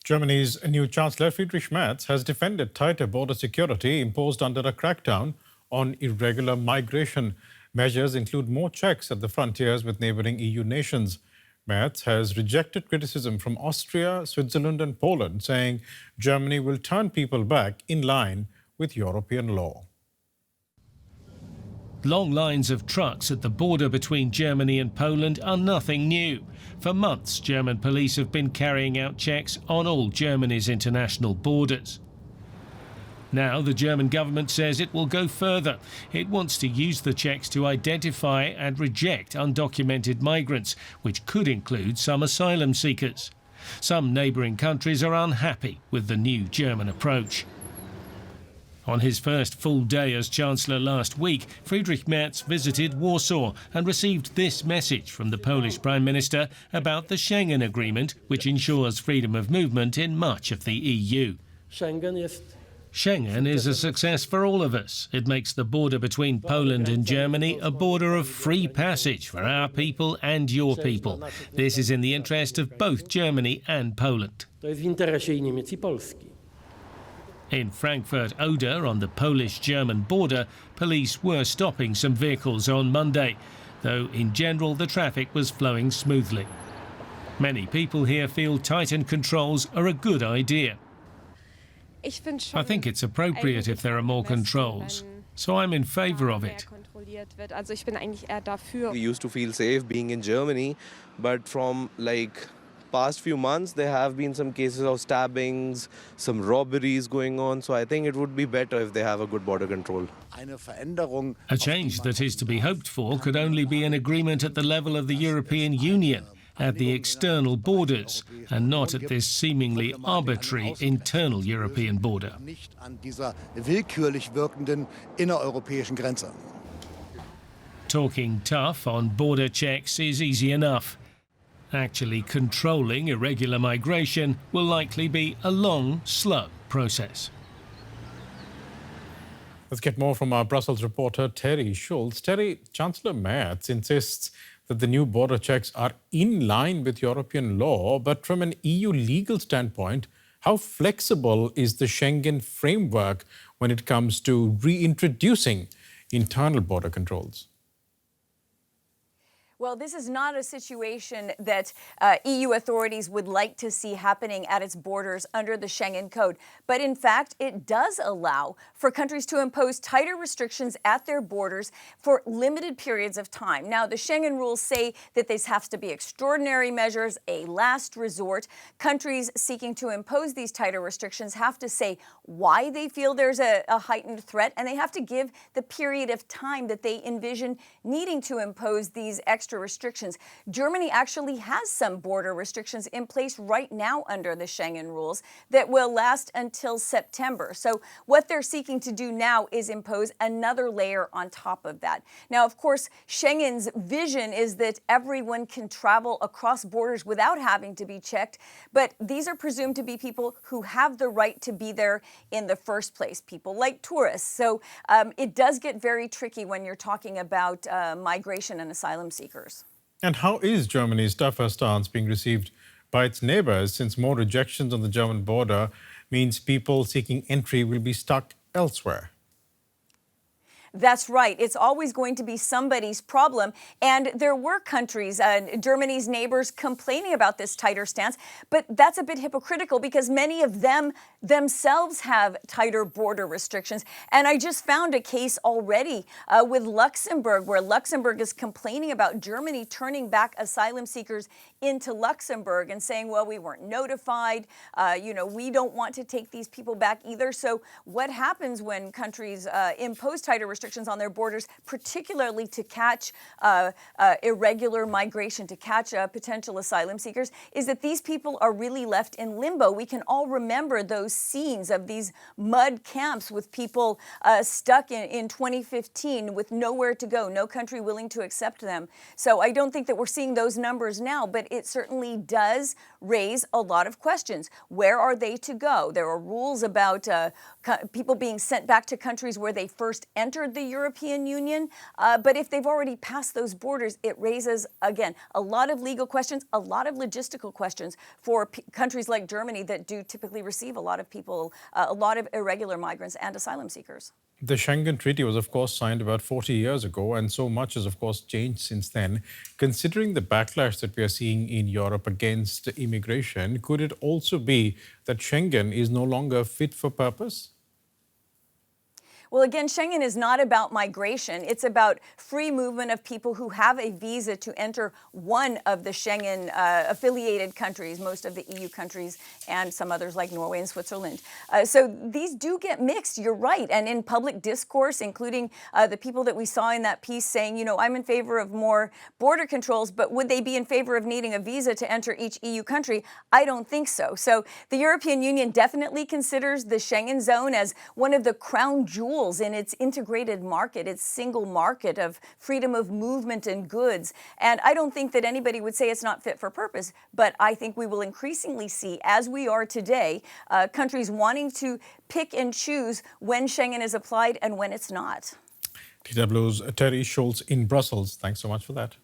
Germany's new chancellor, Friedrich Merz, has defended tighter border security imposed under a crackdown on irregular migration. Measures include more checks at the frontiers with neighboring EU nations. Merz has rejected criticism from Austria, Switzerland and Poland, saying Germany will turn people back in line with European law. Long lines of trucks at the border between Germany and Poland are nothing new. For months, German police have been carrying out checks on all Germany's international borders. Now the German government says it will go further. It wants to use the checks to identify and reject undocumented migrants, which could include some asylum seekers. Some neighbouring countries are unhappy with the new German approach. On his first full day as Chancellor last week, Friedrich Merz visited Warsaw and received this message from the Polish Prime Minister about the Schengen Agreement, which ensures freedom of movement in much of the EU. Schengen is a success for all of us. It makes the border between Poland and Germany a border of free passage for our people and your people. This is in the interest of both Germany and Poland. In Frankfurt-Oder, on the Polish-German border, police were stopping some vehicles on Monday, though in general the traffic was flowing smoothly. Many people here feel tightened controls are a good idea. I think it's appropriate if there are more controls, so I'm in favour of it. We used to feel safe being in Germany, but from past few months there have been some cases of stabbings, some robberies going on, so I think it would be better if they have a good border control. A change that is to be hoped for could only be an agreement at the level of the European Union, at the external borders, and not at this seemingly arbitrary internal European border. Talking tough on border checks is easy enough. Actually controlling irregular migration will likely be a long, slow process. Let's get more from our Brussels reporter, Terri Schultz. Terri, Chancellor Merz insists that the new border checks are in line with European law, but from an EU legal standpoint, how flexible is the Schengen framework when it comes to reintroducing internal border controls? Well, this is not a situation that EU authorities would like to see happening at its borders under the Schengen Code. But in fact, it does allow for countries to impose tighter restrictions at their borders for limited periods of time. Now, the Schengen rules say that this has to be extraordinary measures, a last resort. Countries seeking to impose these tighter restrictions have to say why they feel there's a heightened threat, and they have to give the period of time that they envision needing to impose these extra restrictions. Germany actually has some border restrictions in place right now under the Schengen rules that will last until September. So what they're seeking to do now is impose another layer on top of that. Now, of course, Schengen's vision is that everyone can travel across borders without having to be checked, but these are presumed to be people who have the right to be there in the first place, people like tourists. So it does get very tricky when you're talking about migration and asylum seekers. And how is Germany's tougher stance being received by its neighbours, since more rejections on the German border means people seeking entry will be stuck elsewhere? That's right. It's always going to be somebody's problem. And there were countries, Germany's neighbors, complaining about this tighter stance. But that's a bit hypocritical because many of them themselves have tighter border restrictions. And I just found a case already with Luxembourg, where Luxembourg is complaining about Germany turning back asylum seekers into Luxembourg and saying, well, we weren't notified. We don't want to take these people back either. So what happens when countries impose tighter restrictions on their borders, particularly to catch irregular migration, to catch potential asylum seekers, is that these people are really left in limbo. We can all remember those scenes of these mud camps with people stuck in 2015 with nowhere to go, no country willing to accept them. So I don't think that we're seeing those numbers now, but it certainly does raise a lot of questions. Where are they to go? There are rules about people being sent back to countries where they first entered the European Union. But if they've already passed those borders, it raises, again, a lot of legal questions, a lot of logistical questions for countries like Germany that do typically receive a lot of people, a lot of irregular migrants and asylum seekers. The Schengen Treaty was, of course, signed about 40 years ago, and so much has, of course, changed since then. Considering the backlash that we are seeing in Europe against immigration, could it also be that Schengen is no longer fit for purpose? Well, again, Schengen is not about migration. It's about free movement of people who have a visa to enter one of the Schengen affiliated countries, most of the EU countries, and some others like Norway and Switzerland. So these do get mixed, you're right. And in public discourse, including the people that we saw in that piece saying, you know, I'm in favor of more border controls, but would they be in favor of needing a visa to enter each EU country? I don't think so. So the European Union definitely considers the Schengen zone as one of the crown jewels in its integrated market, its single market of freedom of movement and goods. And I don't think that anybody would say it's not fit for purpose, but I think we will increasingly see, as we are today, countries wanting to pick and choose when Schengen is applied and when it's not. DW's Terri Schultz in Brussels. Thanks so much for that.